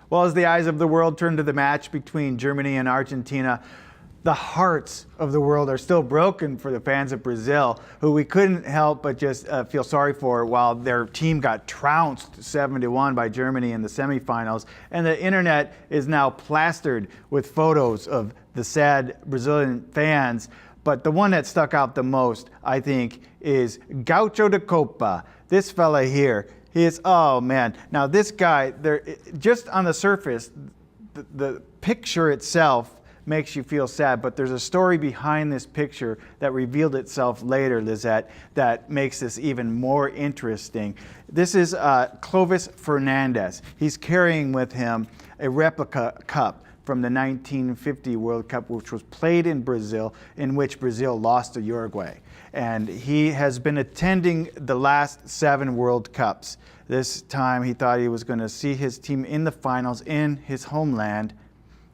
Well, as the eyes of the world turn to the match between Germany and Argentina, the hearts of the world are still broken for the fans of Brazil, who we couldn't help but just feel sorry for while their team got trounced 7-1 by Germany in the semifinals. And the internet is now plastered with photos of the sad Brazilian fans. But the one that stuck out the most, I think, is Gaucho de Copa. This fella here, he is, oh man. Now this guy, just on the surface, the picture itself makes you feel sad, but there's a story behind this picture that revealed itself later, Lizette, that makes this even more interesting. This is Clovis Fernandez. He's carrying with him a replica cup from the 1950 World Cup, which was played in Brazil, in which Brazil lost to Uruguay. And he has been attending the last 7 World Cups. This time he thought he was going to see his team in the finals in his homeland.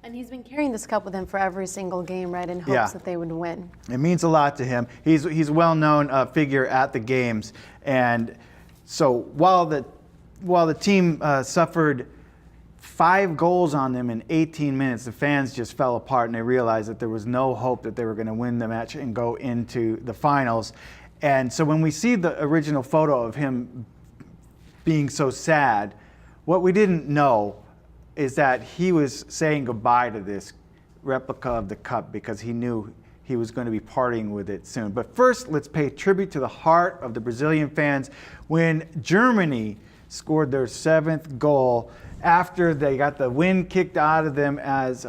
And he's been carrying this cup with him for every single game, right, in hopes that they would win. It means a lot to him. He's a well-known figure at the games. And so while the team suffered 5 goals on them in 18 minutes, the fans just fell apart and they realized that there was no hope that they were going to win the match and go into the finals. And so when we see the original photo of him being so sad, what we didn't know is that he was saying goodbye to this replica of the cup because he knew he was going to be parting with it soon. But first, let's pay tribute to the heart of the Brazilian fans when Germany scored their 7th goal. After they got the wind kicked out of them as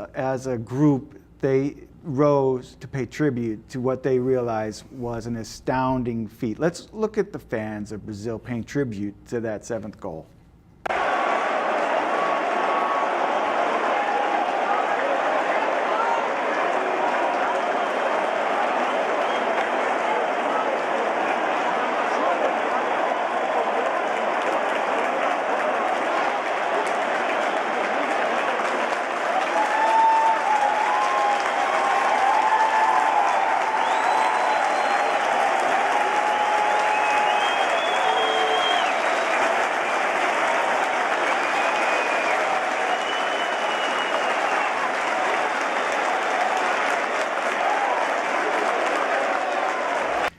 a group, they rose to pay tribute to what they realized was an astounding feat. Let's look at the fans of Brazil paying tribute to that 7th goal.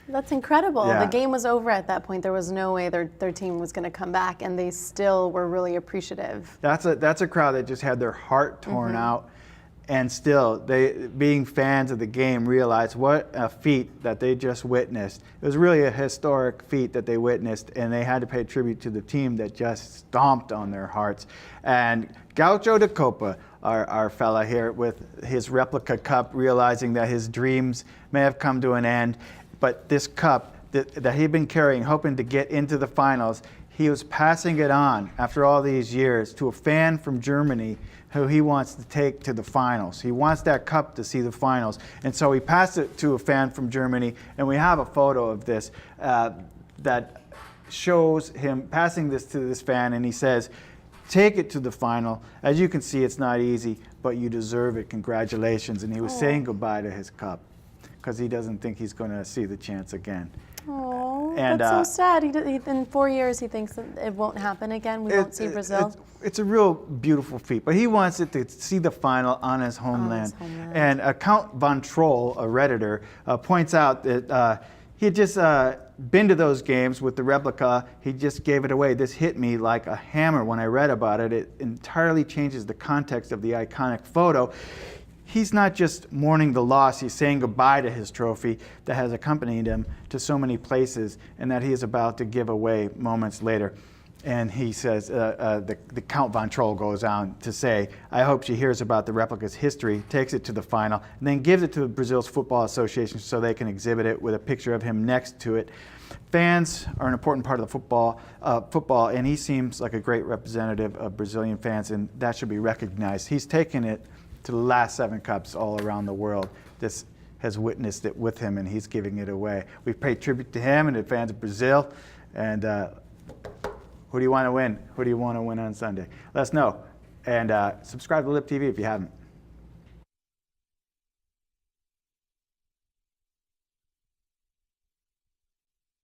That's incredible. Yeah. The game was over at that point. There was no way their team was going to come back, and they still were really appreciative. That's a crowd that just had their heart torn out, and still, they, being fans of the game, realized what a feat that they just witnessed. It was really a historic feat that they witnessed, and they had to pay tribute to the team that just stomped on their hearts. And Gaucho de Copa, our fella here with his replica cup, realizing that his dreams may have come to an end. But this cup that he'd been carrying, hoping to get into the finals, he was passing it on after all these years to a fan from Germany who he wants to take to the finals. He wants that cup to see the finals. And so he passed it to a fan from Germany, and we have a photo of this that shows him passing this to this fan, and he says, "Take it to the final. As you can see, it's not easy, but you deserve it. Congratulations." And he was saying goodbye to his cup, because he doesn't think he's going to see the chance again. Oh, that's so sad. In 4 years, he thinks that it won't happen again. We won't see Brazil. It's a real beautiful feat, but he wants it to see the final on his homeland. And Count Von Troll, a Redditor, points out that he had just been to those games with the replica. He just gave it away. This hit me like a hammer when I read about it. It entirely changes the context of the iconic photo. He's not just mourning the loss, he's saying goodbye to his trophy that has accompanied him to so many places and that he is about to give away moments later. And he says, the Count Von Troll goes on to say, "I hope she hears about the replica's history, takes it to the final, and then gives it to Brazil's Football Association so they can exhibit it with a picture of him next to it." Fans are an important part of the football, and he seems like a great representative of Brazilian fans, and that should be recognized. He's taken it to the last 7 cups all around the world. This has witnessed it with him, and he's giving it away. We've paid tribute to him and the fans of Brazil. And who do you want to win? Who do you want to win on Sunday? Let us know. And subscribe to Lip TV if you haven't.